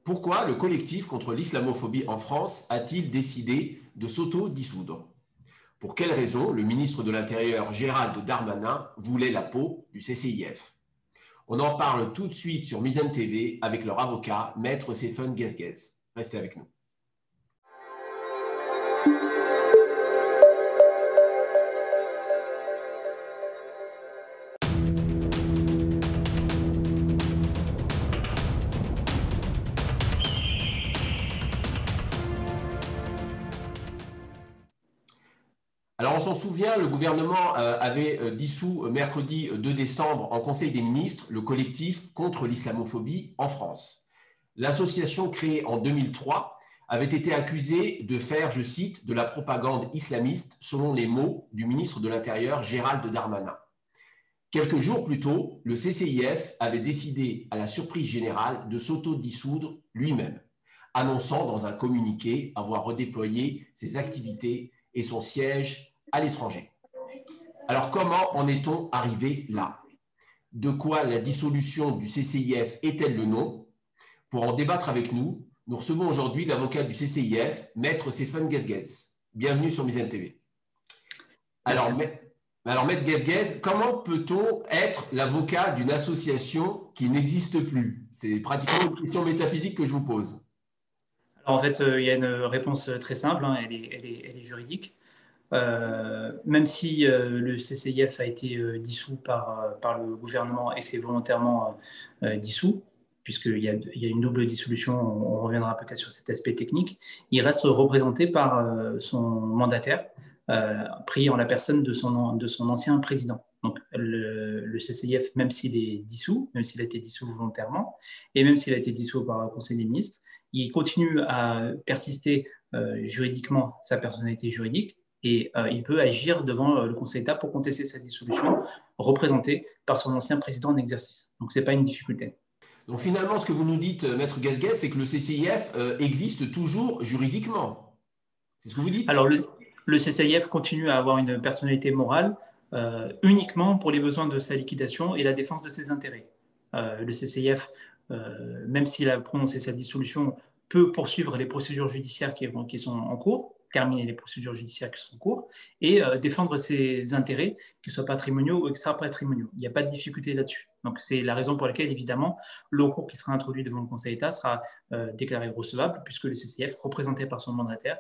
Pourquoi le collectif contre l'islamophobie en France a-t-il décidé de s'auto-dissoudre? Pour quelles raisons le ministre de l'Intérieur Gérald Darmanin voulait la peau du CCIF? On en parle tout de suite sur Mizane TV avec leur avocat, Maître Stéphane Guesguez. Restez avec nous. Alors, on s'en souvient, le gouvernement avait dissous mercredi 2 décembre en Conseil des ministres le collectif contre l'islamophobie en France. L'association créée en 2003 avait été accusée de faire, je cite, de la propagande islamiste, selon les mots du ministre de l'Intérieur Gérald Darmanin. Quelques jours plus tôt, le CCIF avait décidé, à la surprise générale, de s'auto-dissoudre lui-même, annonçant dans un communiqué avoir redéployé ses activités et son siège à l'étranger. Alors, comment en est-on arrivé là? De quoi la dissolution du CCIF est-elle le nom? Pour en débattre avec nous, nous recevons aujourd'hui l'avocat du CCIF, Maître Stéphane Guesguez. Bienvenue sur Mizane TV. Alors, Maître Guesguez, comment peut-on être l'avocat d'une association qui n'existe plus? C'est pratiquement une question métaphysique que je vous pose. Alors, en fait, il y a une réponse très simple, hein, elle est juridique. Même si le CCIF a été dissous par le gouvernement et c'est volontairement dissous, puisqu'il y a une double dissolution, on reviendra peut-être sur cet aspect technique, il reste représenté par son mandataire, pris en la personne de son ancien président. Donc le CCIF, même s'il est dissous, même s'il a été dissous volontairement, et même s'il a été dissous par le Conseil des ministres, il continue à persister juridiquement sa personnalité juridique, et il peut agir devant le Conseil d'État pour contester sa dissolution, représenté par son ancien président en exercice. Donc, ce n'est pas une difficulté. Donc, finalement, ce que vous nous dites, Maître Guesguez, c'est que le CCIF existe toujours juridiquement. C'est ce que vous dites? Alors, le CCIF continue à avoir une personnalité morale uniquement pour les besoins de sa liquidation et la défense de ses intérêts. Le CCIF, même s'il a prononcé sa dissolution, peut poursuivre les procédures judiciaires qui sont en cours, terminer les procédures judiciaires qui sont en cours et défendre ses intérêts, qu'ils soient patrimoniaux ou extra-patrimoniaux. Il n'y a pas de difficulté là-dessus. Donc, c'est la raison pour laquelle, évidemment, le recours qui sera introduit devant le Conseil d'État sera déclaré recevable, puisque le CCIF, représenté par son mandataire,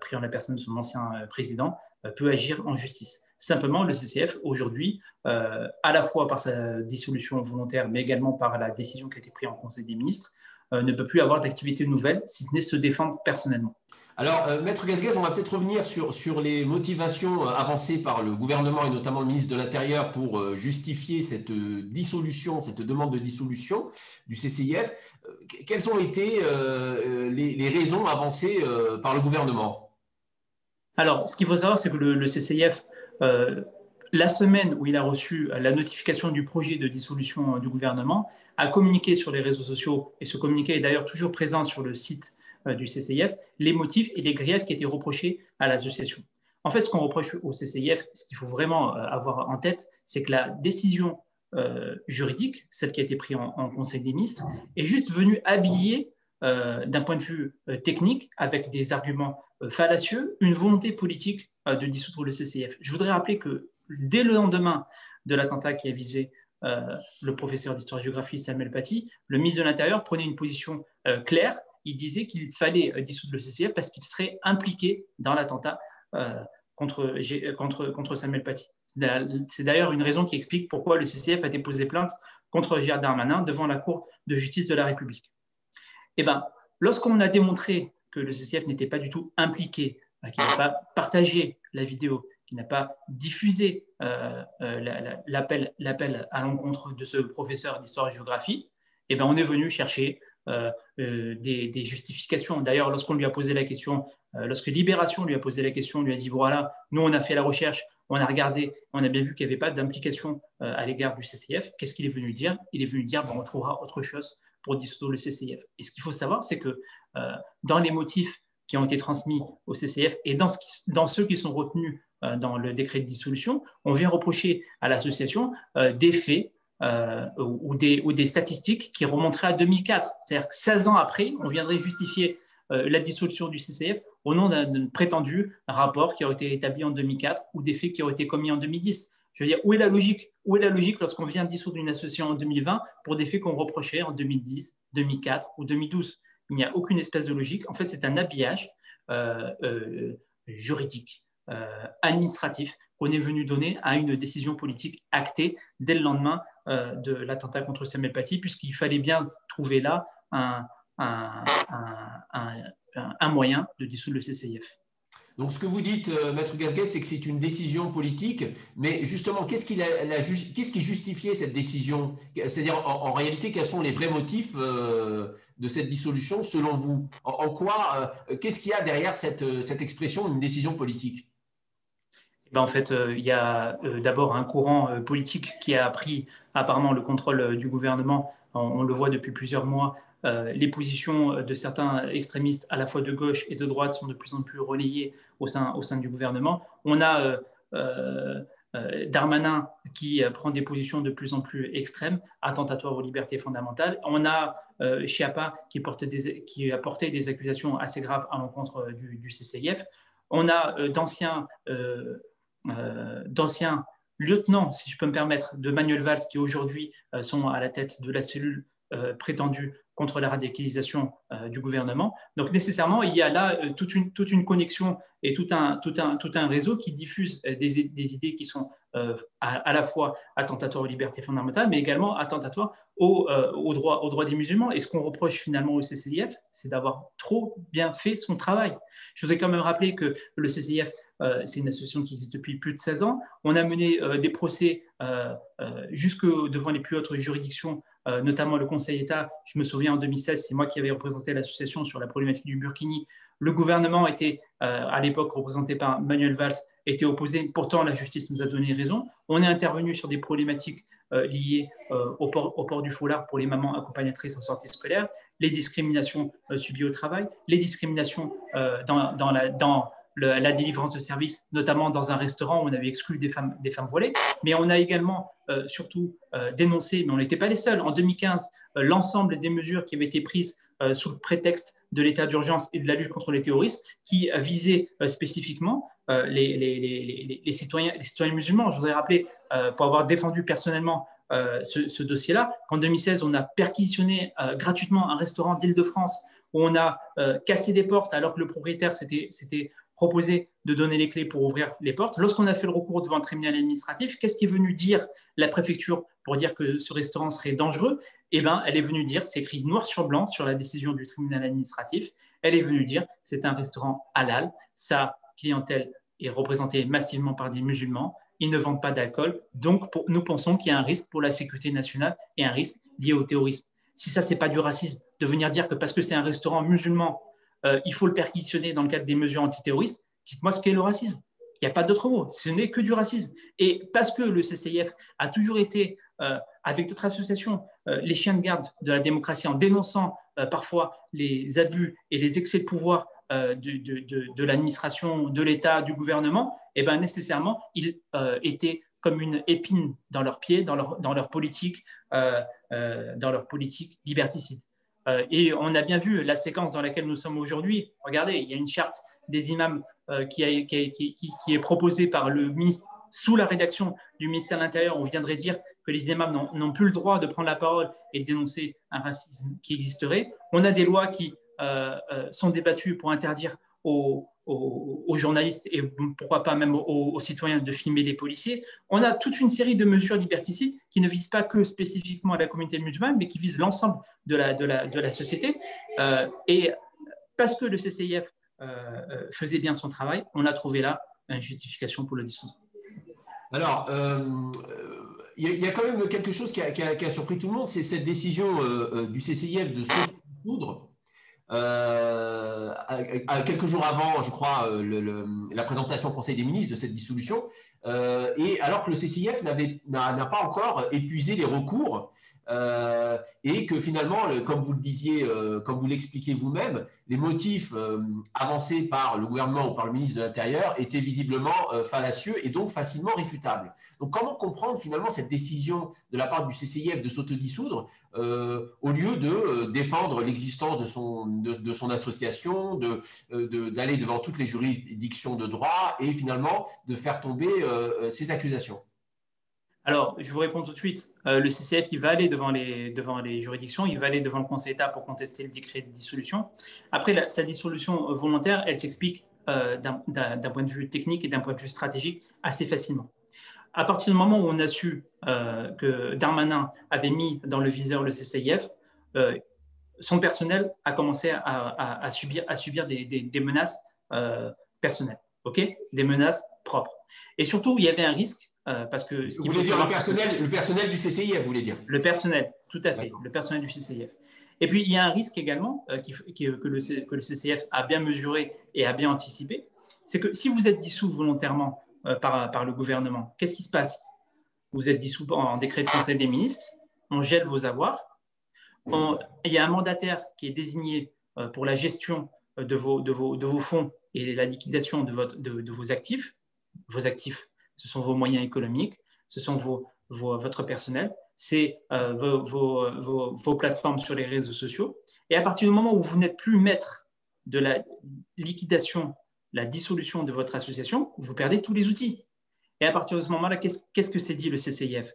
pris en la personne de son ancien président, peut agir en justice. Simplement, le CCIF, aujourd'hui, à la fois par sa dissolution volontaire, mais également par la décision qui a été prise en Conseil des ministres, ne peut plus avoir d'activité nouvelle, si ce n'est se défendre personnellement. Alors, Maître Guesguez, on va peut-être revenir sur les motivations avancées par le gouvernement et notamment le ministre de l'Intérieur pour justifier cette dissolution, cette demande de dissolution du CCIF. Quelles ont été les raisons avancées par le gouvernement? Alors, ce qu'il faut savoir, c'est que le CCIF, la semaine où il a reçu la notification du projet de dissolution du gouvernement, a communiqué sur les réseaux sociaux, et ce communiqué est d'ailleurs toujours présent sur le site du CCIF, les motifs et les griefs qui étaient reprochés à l'association. En fait, ce qu'on reproche au CCIF, ce qu'il faut vraiment avoir en tête, c'est que la décision juridique, celle qui a été prise en Conseil des ministres, est juste venue habiller, d'un point de vue technique, avec des arguments fallacieux, une volonté politique de dissoudre le CCIF. Je voudrais rappeler que dès le lendemain de l'attentat qui a visé le professeur d'histoire-géographie Samuel Paty, le ministre de l'Intérieur prenait une position claire. Il disait qu'il fallait dissoudre le CCIF parce qu'il serait impliqué dans l'attentat contre Samuel Paty. C'est d'ailleurs une raison qui explique pourquoi le CCIF a déposé plainte contre Gérald Darmanin devant la Cour de justice de la République. Eh bien, lorsqu'on a démontré que le CCIF n'était pas du tout impliqué, qu'il n'a pas partagé la vidéo, qu'il n'a pas diffusé l'appel à l'encontre de ce professeur d'histoire-géographie, eh bien, on est venu chercher des justifications. D'ailleurs, lorsqu'on lui a posé la question, lorsque Libération lui a posé la question, on lui a dit, voilà, nous, on a fait la recherche, on a regardé, on a bien vu qu'il n'y avait pas d'implication à l'égard du CCIF. Qu'est-ce qu'il est venu dire? Il est venu dire, on trouvera autre chose pour dissoudre le CCIF. Et ce qu'il faut savoir, c'est que dans les motifs qui ont été transmis au CCIF et dans ceux qui sont retenus dans le décret de dissolution, on vient reprocher à l'association des faits ou des statistiques qui remonteraient à 2004. C'est-à-dire que 16 ans après, on viendrait justifier la dissolution du CCIF au nom d'un prétendu rapport qui aurait été établi en 2004 ou des faits qui auraient été commis en 2010. Je veux dire, où est la logique? Où est la logique lorsqu'on vient dissoudre une association en 2020 pour des faits qu'on reprochait en 2010, 2004 ou 2012? Il n'y a aucune espèce de logique. En fait, c'est un habillage juridique, administratif, qu'on est venu donner à une décision politique actée dès le lendemain de l'attentat contre Samuel Paty, puisqu'il fallait bien trouver là un moyen de dissoudre le CCIF. Donc, ce que vous dites, Maître Gasguet, c'est que c'est une décision politique, mais justement, qu'est-ce qui justifiait cette décision? C'est-à-dire, en réalité, quels sont les vrais motifs de cette dissolution, selon vous? En quoi, qu'est-ce qu'il y a derrière cette expression d'une décision politique? En fait, il y a d'abord un courant politique qui a pris apparemment le contrôle du gouvernement. On le voit depuis plusieurs mois. Les positions de certains extrémistes, à la fois de gauche et de droite, sont de plus en plus relayées au sein du gouvernement. On a Darmanin qui prend des positions de plus en plus extrêmes, attentatoires aux libertés fondamentales. On a Schiappa qui a porté des accusations assez graves à l'encontre du CCIF. On a d'anciens lieutenants, si je peux me permettre, de Manuel Valls qui aujourd'hui sont à la tête de la cellule prétendue contre la radicalisation du gouvernement. Donc nécessairement, il y a là toute une connexion et tout un réseau qui diffuse des idées qui sont à la fois attentatoires aux libertés fondamentales, mais également attentatoires aux droits des musulmans. Et ce qu'on reproche finalement au CCIF, c'est d'avoir trop bien fait son travail. Je voudrais quand même rappeler que le CCIF, c'est une association qui existe depuis plus de 16 ans. On a mené des procès jusque devant les plus hautes juridictions, notamment le Conseil d'État. Je me souviens en 2016, c'est moi qui avais représenté l'association sur la problématique du Burkini. Le gouvernement était, à l'époque représenté par Manuel Valls, était opposé. Pourtant, la justice nous a donné raison. On est intervenu sur des problématiques liées au port du foulard pour les mamans accompagnatrices en sortie scolaire, les discriminations subies au travail, les discriminations dans la délivrance de services, notamment dans un restaurant où on avait exclu des femmes voilées. Mais on a également surtout dénoncé, mais on n'était pas les seuls, en 2015, l'ensemble des mesures qui avaient été prises sous le prétexte de l'état d'urgence et de la lutte contre les terroristes, qui visaient spécifiquement les citoyens musulmans. Je voudrais rappeler, pour avoir défendu personnellement ce dossier-là, qu'en 2016, on a perquisitionné gratuitement un restaurant d'Île-de-France où on a cassé des portes alors que le propriétaire s'était proposé de donner les clés pour ouvrir les portes. Lorsqu'on a fait le recours devant le tribunal administratif, qu'est-ce qui est venu dire la préfecture pour dire que ce restaurant serait dangereux? Eh bien, elle est venue dire, c'est écrit noir sur blanc sur la décision du tribunal administratif, elle est venue dire c'est un restaurant halal, sa clientèle est représentée massivement par des musulmans, ils ne vendent pas d'alcool, donc nous pensons qu'il y a un risque pour la sécurité nationale et un risque lié au terrorisme. Si ça, ce n'est pas du racisme, de venir dire que parce que c'est un restaurant musulman, il faut le perquisitionner dans le cadre des mesures antiterroristes, dites-moi ce qu'est le racisme. Il n'y a pas d'autre mot, ce n'est que du racisme. Et parce que le CCIF a toujours été, avec d'autres associations, les chiens de garde de la démocratie en dénonçant parfois les abus et les excès de pouvoir de l'administration, de l'État, du gouvernement, et bien nécessairement, ils étaient comme une épine dans leurs pieds, dans leur politique liberticide. Et on a bien vu la séquence dans laquelle nous sommes aujourd'hui. Regardez, il y a une charte des imams qui est proposée par le ministre sous la rédaction du ministère de l'Intérieur. On viendrait dire que les imams n'ont plus le droit de prendre la parole et de dénoncer un racisme qui existerait. On a des lois qui sont débattues pour interdire aux journalistes et pourquoi pas même aux citoyens de filmer les policiers. On a toute une série de mesures liberticides qui ne visent pas que spécifiquement la communauté musulmane, mais qui visent l'ensemble de la société. Et parce que le CCIF faisait bien son travail, on a trouvé là une justification pour le dissoudre. Alors, il y a quand même quelque chose qui a surpris tout le monde, c'est cette décision du CCIF de se dissoudre. Quelques jours avant, je crois, la présentation au Conseil des ministres de cette dissolution, et alors que le CCIF n'a pas encore épuisé les recours et que finalement, comme vous le disiez, comme vous l'expliquez vous-même, les motifs avancés par le gouvernement ou par le ministre de l'Intérieur étaient visiblement fallacieux et donc facilement réfutables. Donc, comment comprendre finalement cette décision de la part du CCIF de s'autodissoudre au lieu de défendre l'existence de son association, d'aller devant toutes les juridictions de droit et finalement de faire tomber ces accusations? Alors, je vous réponds tout de suite. Le CCF, il va aller devant les juridictions, il va aller devant le Conseil d'État pour contester le décret de dissolution. Après, sa dissolution volontaire, elle s'explique d'un point de vue technique et d'un point de vue stratégique assez facilement. À partir du moment où on a su que Darmanin avait mis dans le viseur le CCIF, son personnel a commencé à subir des menaces personnelles, okay, des menaces propres. Et surtout, il y avait un risque, parce que ce qu'il faut savoir, le personnel du CCIF, vous voulez dire? Le personnel, tout à fait, le personnel du CCIF. Et puis, il y a un risque également que le CCIF a bien mesuré et a bien anticipé, c'est que si vous êtes dissous volontairement par le gouvernement, qu'est-ce qui se passe? Vous êtes dissous en décret de Conseil des ministres, on gèle vos avoirs, il y a un mandataire qui est désigné pour la gestion de vos fonds et la liquidation de vos actifs. Vos actifs, ce sont vos moyens économiques, ce sont votre personnel, c'est vos plateformes sur les réseaux sociaux. Et à partir du moment où vous n'êtes plus maître de la liquidation, la dissolution de votre association, vous perdez tous les outils. Et à partir de ce moment-là, qu'est-ce que s'est dit le CCIF?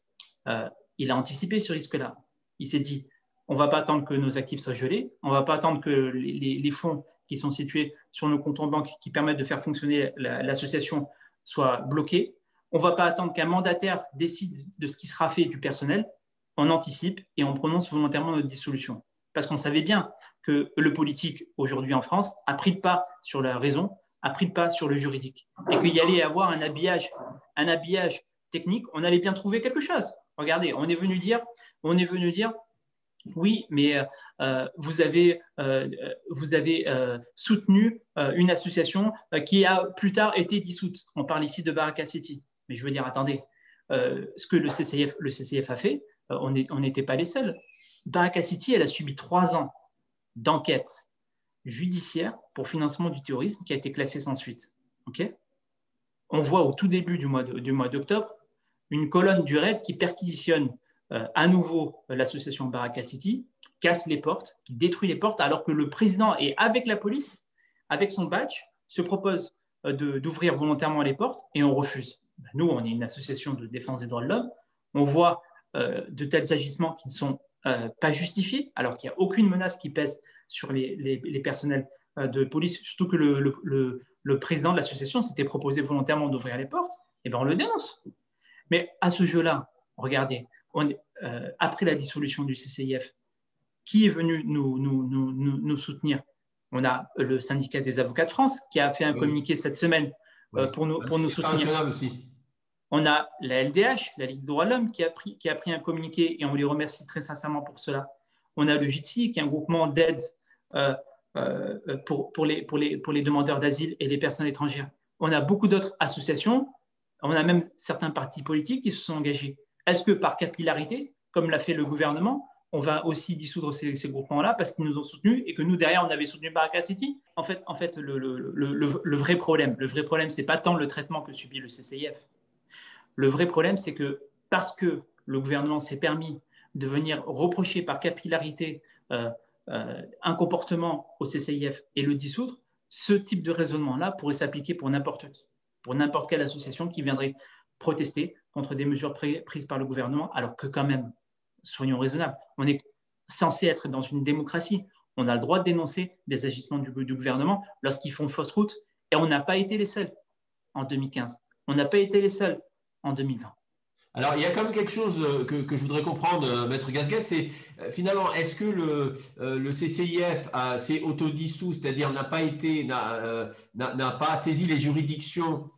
Il a anticipé ce risque-là. Il s'est dit, on ne va pas attendre que nos actifs soient gelés, on ne va pas attendre que les fonds qui sont situés sur nos comptes en banque qui permettent de faire fonctionner l'association soient bloqués. On ne va pas attendre qu'un mandataire décide de ce qui sera fait du personnel. On anticipe et on prononce volontairement notre dissolution. Parce qu'on savait bien que le politique, aujourd'hui en France, a pris le pas sur la raison, a pris le pas sur le juridique. Et qu'il y allait avoir un habillage technique, on allait bien trouver quelque chose. Regardez, on est venu dire, oui, mais vous avez soutenu une association qui a plus tard été dissoute. On parle ici de Baraka City. Mais je veux dire, attendez, ce que le CCIF a fait, on n'était pas les seuls. Baraka City, elle a subi 3 ans d'enquête judiciaire pour financement du terrorisme qui a été classée sans suite. Okay, on voit au tout début du mois d'octobre une colonne du RAID qui perquisitionne à nouveau l'association Baraka City, qui casse les portes, qui détruit les portes, alors que le président est avec la police, avec son badge, se propose d'ouvrir volontairement les portes et on refuse. Nous, on est une association de défense des droits de l'homme, on voit de tels agissements qui ne sont pas justifiés, alors qu'il n'y a aucune menace qui pèse sur les personnels de police, surtout que le président de l'association s'était proposé volontairement d'ouvrir les portes, et bien on le dénonce. Mais à ce jeu-là, regardez, après la dissolution du CCIF, qui est venu nous soutenir? On a le syndicat des avocats de France qui a fait un communiqué cette semaine pour nous soutenir. Aussi. On a la LDH, la Ligue des droits de l'homme, qui a pris un communiqué et on les remercie très sincèrement pour cela. On a le JTI, qui est un groupement d'aide pour les demandeurs d'asile et les personnes étrangères. On a beaucoup d'autres associations. On a même certains partis politiques qui se sont engagés. Est-ce que par capillarité, comme l'a fait le gouvernement, on va aussi dissoudre ces groupements-là parce qu'ils nous ont soutenus et que nous, derrière, on avait soutenu Baraka City? En fait, le vrai problème, ce n'est pas tant le traitement que subit le CCIF. Le vrai problème, c'est que parce que le gouvernement s'est permis de venir reprocher par capillarité un comportement au CCIF et le dissoudre, ce type de raisonnement-là pourrait s'appliquer pour n'importe qui, pour n'importe quelle association qui viendrait protester contre des mesures prises par le gouvernement, alors que quand même, soyons raisonnables, on est censé être dans une démocratie. On a le droit de dénoncer des agissements du gouvernement lorsqu'ils font fausse route. Et on n'a pas été les seuls en 2015. On n'a pas été les seuls en 2020. Alors, il y a quand même quelque chose que je voudrais comprendre, Maître Gasquet, c'est finalement, est-ce que le CCIF s'est autodissous, c'est-à-dire n'a pas saisi les juridictions,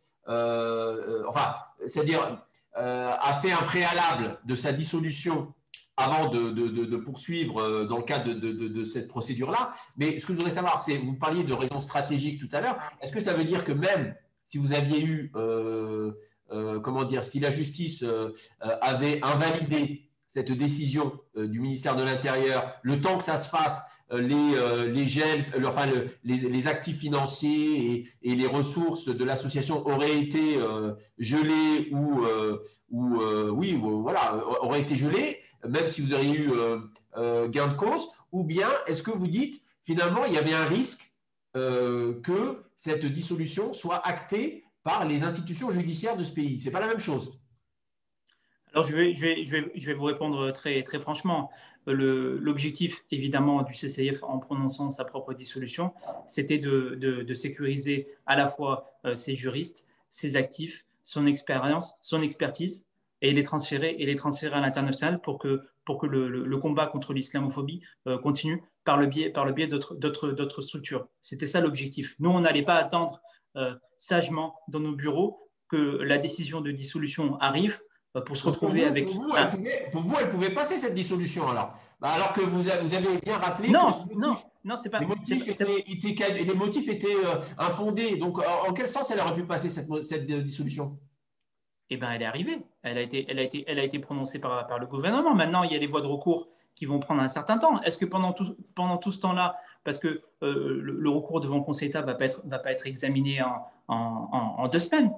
c'est-à-dire a fait un préalable de sa dissolution avant de poursuivre dans le cadre de cette procédure-là. Mais ce que je voudrais savoir, c'est, vous parliez de raisons stratégiques tout à l'heure, est-ce que ça veut dire que même si vous aviez eu, si la justice avait invalidé cette décision du ministère de l'Intérieur, le temps que ça se fasse, les gels, enfin les actifs financiers et les ressources de l'association auraient été gelés voilà, auraient été gelés, même si vous auriez eu gain de cause, ou bien est-ce que vous dites finalement il y avait un risque que cette dissolution soit actée par les institutions judiciaires de ce pays? C'est pas la même chose. Alors, je vais vous répondre très, très franchement. L'objectif, évidemment, du CCIF en prononçant sa propre dissolution, c'était de sécuriser à la fois ses juristes, ses actifs, son expérience, son expertise, et les transférer à l'international pour que le combat contre l'islamophobie continue par le biais d'autres structures. C'était ça l'objectif. Nous, on n'allait pas attendre sagement dans nos bureaux que la décision de dissolution arrive pour se Donc retrouver avec pour vous, elle pouvait passer cette dissolution alors. Bah, alors que vous avez bien rappelé que non, non, non, c'est pas. les motifs étaient infondés. Donc, en quel sens elle aurait pu passer cette dissolution? Eh ben, elle est arrivée. Elle a été prononcée par le gouvernement. Maintenant, il y a les voies de recours qui vont prendre un certain temps. Est-ce que pendant tout ce temps-là, parce que le recours devant le Conseil d'État va pas être examiné en 2 semaines,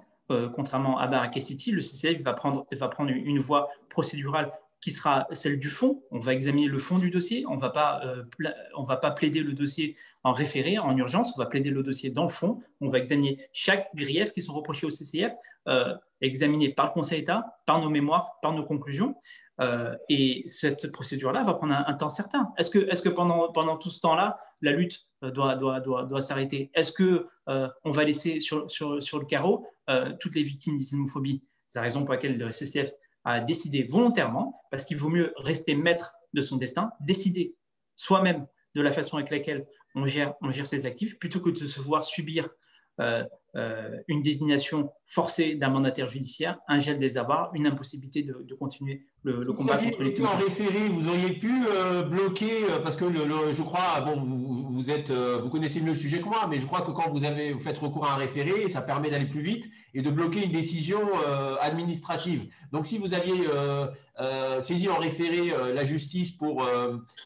contrairement à Baraka City, le CCIF va prendre une voie procédurale qui sera celle du fond. On va examiner le fond du dossier. On va pas plaider le dossier en référé, en urgence. On va plaider le dossier dans le fond. On va examiner chaque grief qui sont reprochés au CCIF, examiné par le Conseil d'État, par nos mémoires, par nos conclusions. Et cette procédure-là va prendre un temps certain. Est-ce que pendant tout ce temps-là, la lutte doit s'arrêter? Est-ce qu'on va laisser sur le carreau toutes les victimes d'islamophobie? C'est la raison pour laquelle le CCF a décidé volontairement, parce qu'il vaut mieux rester maître de son destin, décider soi-même de la façon avec laquelle on gère ses actifs, plutôt que de se voir subir une désignation forcée d'un mandataire judiciaire, un gel des avoirs, une impossibilité de continuer le combat contre les en référé, vous auriez pu bloquer, parce que je crois, bon, vous connaissez mieux le sujet que moi, mais je crois que quand vous faites recours à un référé, ça permet d'aller plus vite et de bloquer une décision administrative. Donc, si vous aviez saisi en référé la justice pour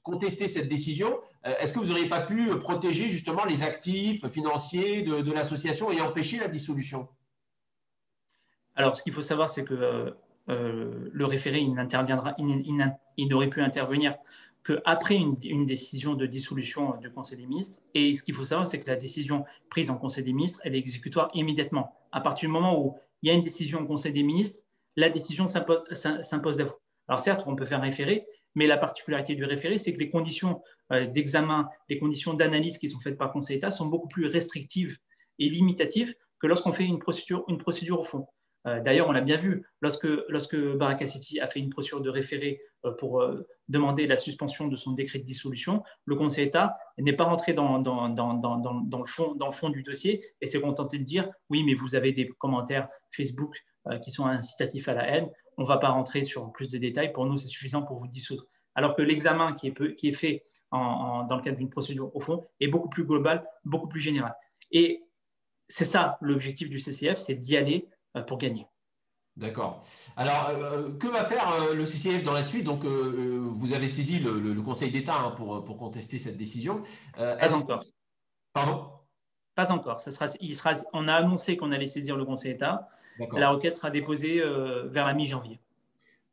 contester cette décision, est-ce que vous n'auriez pas pu protéger justement les actifs financiers de l'association et empêcher la dissolution? Alors, ce qu'il faut savoir, c'est que le référé, il n'aurait pu intervenir qu'après une décision de dissolution du Conseil des ministres. Et ce qu'il faut savoir, c'est que la décision prise en Conseil des ministres, elle est exécutoire immédiatement. À partir du moment où il y a une décision au Conseil des ministres, la décision s'impose à vous. Alors certes, on peut faire un référé, mais la particularité du référé, c'est que les conditions d'examen, les conditions d'analyse qui sont faites par le Conseil d'État sont beaucoup plus restrictives et limitatives que lorsqu'on fait une procédure au fond. D'ailleurs, on l'a bien vu, lorsque Baraka City a fait une procédure de référé pour demander la suspension de son décret de dissolution, le Conseil d'État n'est pas rentré dans le fond du dossier et s'est contenté de dire « oui, mais vous avez des commentaires Facebook qui sont incitatifs à la haine, on ne va pas rentrer sur plus de détails, pour nous c'est suffisant pour vous dissoudre ». Alors que l'examen qui est fait dans le cadre d'une procédure au fond est beaucoup plus global, beaucoup plus général. Et c'est ça l'objectif du CCF, c'est d'y aller pour gagner. D'accord. Alors, que va faire le CCF dans la suite? Donc, vous avez saisi le Conseil d'État pour contester cette décision. Pas encore. Pardon? Pas encore. On a annoncé qu'on allait saisir le Conseil d'État. La requête sera déposée vers la mi-janvier.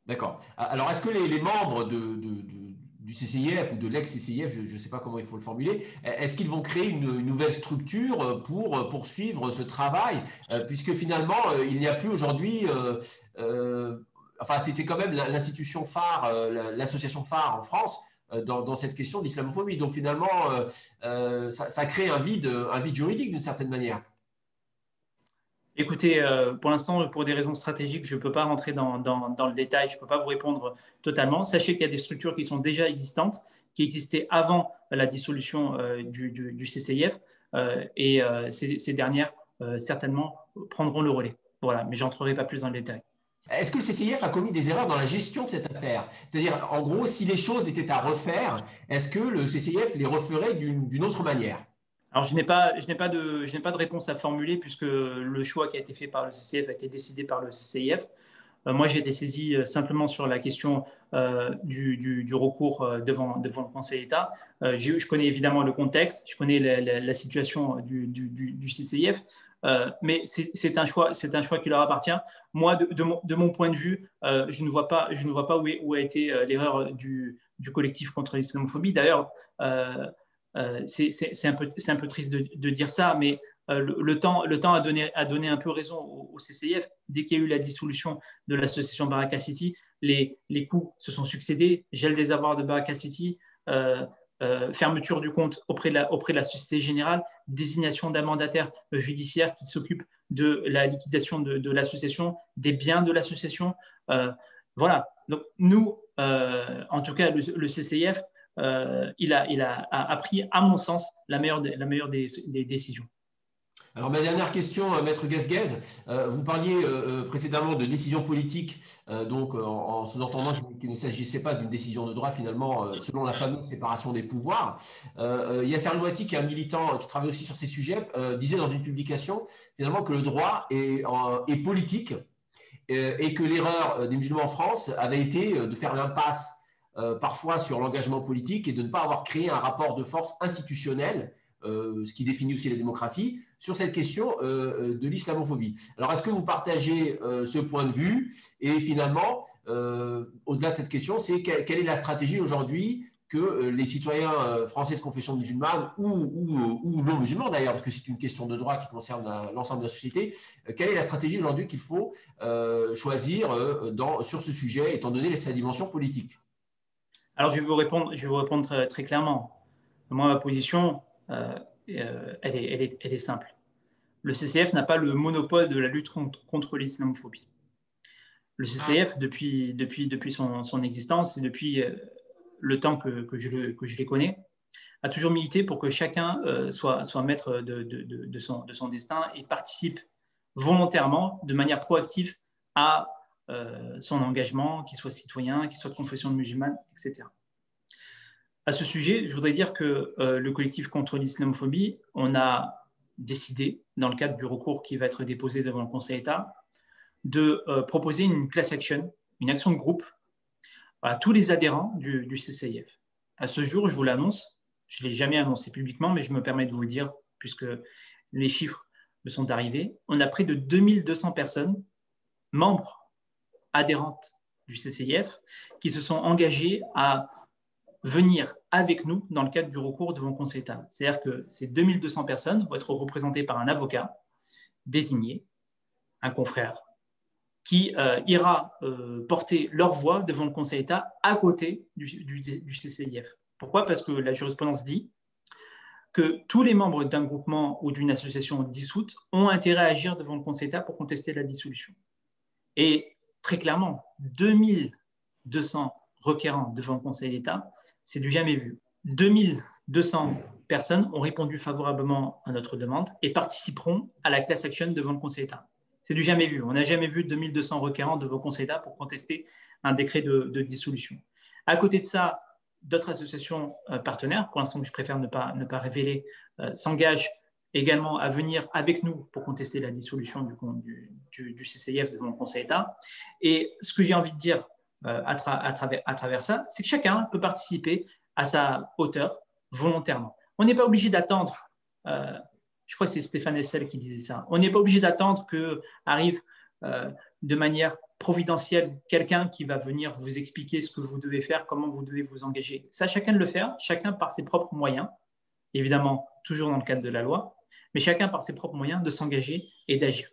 D'accord. Alors, est-ce que les membres du CCIF ou de l'ex-CCIF, je ne sais pas comment il faut le formuler, est-ce qu'ils vont créer une nouvelle structure pour poursuivre ce travail, puisque finalement, il n'y a plus aujourd'hui, enfin, c'était quand même l'institution phare, l'association phare en France dans cette question de l'islamophobie. Donc finalement, ça crée un vide juridique d'une certaine manière. Écoutez, pour l'instant, pour des raisons stratégiques, je ne peux pas rentrer dans le détail, je ne peux pas vous répondre totalement. Sachez qu'il y a des structures qui sont déjà existantes, qui existaient avant la dissolution du CCIF, et ces dernières, certainement, prendront le relais. Voilà, mais je n'entrerai pas plus dans le détail. Est-ce que le CCIF a commis des erreurs dans la gestion de cette affaire? C'est-à-dire, en gros, si les choses étaient à refaire, est-ce que le CCIF les referait d'une autre manière? Alors, je n'ai pas de réponse à formuler puisque le choix qui a été fait par le CCIF a été décidé par le CCIF. Moi, j'ai été saisi simplement sur la question du recours devant le Conseil d'État. Je connais évidemment le contexte, je connais la situation du CCIF, mais c'est un choix qui leur appartient. Moi, de mon point de vue, je ne vois pas où a été l'erreur du collectif contre l'islamophobie. D'ailleurs, c'est un peu triste de dire ça, mais le temps a donné un peu raison au CCIF. Dès qu'il y a eu la dissolution de l'association Baraka City, les coups se sont succédés, gel des avoirs de Baraka City, fermeture du compte auprès de la Société Générale, désignation d'un mandataire judiciaire qui s'occupe de la liquidation de l'association, des biens de l'association. Voilà. Donc nous, en tout cas le CCIF, il a pris, à mon sens, la meilleure des décisions. Alors, ma dernière question, Maître Guesguez, vous parliez précédemment de décision politique, donc en sous-entendant qu'il ne s'agissait pas d'une décision de droit finalement, selon la fameuse séparation des pouvoirs. Yasser Louati, qui est un militant qui travaille aussi sur ces sujets, disait dans une publication finalement que le droit est politique et que l'erreur des musulmans en France avait été de faire l'impasse parfois sur l'engagement politique et de ne pas avoir créé un rapport de force institutionnel, ce qui définit aussi la démocratie, sur cette question de l'islamophobie. Alors, est-ce que vous partagez ce point de vue? Et finalement, au-delà de cette question, c'est quelle est la stratégie aujourd'hui que les citoyens français de confession musulmane ou non musulmans d'ailleurs, parce que c'est une question de droit qui concerne l'ensemble de la société, quelle est la stratégie aujourd'hui qu'il faut choisir sur ce sujet, étant donné sa dimension politique? Alors, je vais vous répondre très, très clairement. Moi, ma position, elle est simple. Le CCF n'a pas le monopole de la lutte contre l'islamophobie. Le CCF, depuis son existence et depuis le temps que je les connais, a toujours milité pour que chacun soit maître de son destin et participe volontairement, de manière proactive, à son engagement, qu'il soit citoyen, qu'il soit de confession musulmane, etc. À ce sujet, je voudrais dire que le collectif contre l'islamophobie, on a décidé, dans le cadre du recours qui va être déposé devant le Conseil d'État, de proposer une class action, une action de groupe, à tous les adhérents du CCIF. À ce jour, je vous l'annonce, je ne l'ai jamais annoncé publiquement, mais je me permets de vous le dire, puisque les chiffres me sont arrivés. On a près de 2200 personnes, membres adhérentes du CCIF, qui se sont engagées à venir avec nous dans le cadre du recours devant le Conseil d'État. C'est-à-dire que ces 2200 personnes vont être représentées par un avocat désigné, un confrère, qui ira porter leur voix devant le Conseil d'État à côté du CCIF. Pourquoi? Parce que la jurisprudence dit que tous les membres d'un groupement ou d'une association dissoute ont intérêt à agir devant le Conseil d'État pour contester la dissolution. Et très clairement, 2200 requérants devant le Conseil d'État, c'est du jamais vu. 2200 personnes ont répondu favorablement à notre demande et participeront à la class action devant le Conseil d'État. C'est du jamais vu. On n'a jamais vu 2200 requérants devant le Conseil d'État pour contester un décret de dissolution. À côté de ça, d'autres associations partenaires, pour l'instant que je préfère ne pas révéler, s'engagent également à venir avec nous pour contester la dissolution du CCIF devant le Conseil d'État. Et ce que j'ai envie de dire à travers ça, c'est que chacun peut participer à sa hauteur volontairement. On n'est pas obligé d'attendre, je crois que c'est Stéphane Hessel qui disait ça, on n'est pas obligé d'attendre qu'arrive de manière providentielle quelqu'un qui va venir vous expliquer ce que vous devez faire, comment vous devez vous engager. Ça, chacun de le faire, chacun par ses propres moyens, évidemment toujours dans le cadre de la loi, mais chacun par ses propres moyens de s'engager et d'agir.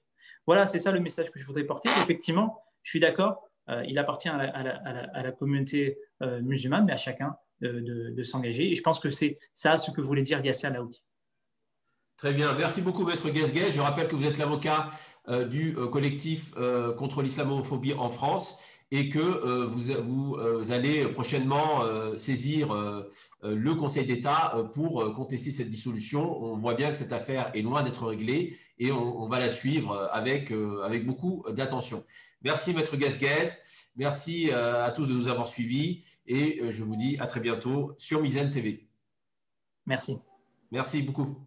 Voilà, c'est ça le message que je voudrais porter. Effectivement, je suis d'accord, il appartient à la communauté musulmane, mais à chacun de s'engager. Et je pense que c'est ça ce que voulait dire Yasser Louati. Très bien. Merci beaucoup, Maître Guesguez. Je rappelle que vous êtes l'avocat du collectif contre l'islamophobie en France et que vous allez prochainement saisir le Conseil d'État pour contester cette dissolution. On voit bien que cette affaire est loin d'être réglée et on va la suivre avec beaucoup d'attention. Merci, Maître Guesguez. Merci à tous de nous avoir suivis et je vous dis à très bientôt sur Mizzen TV. Merci. Merci beaucoup.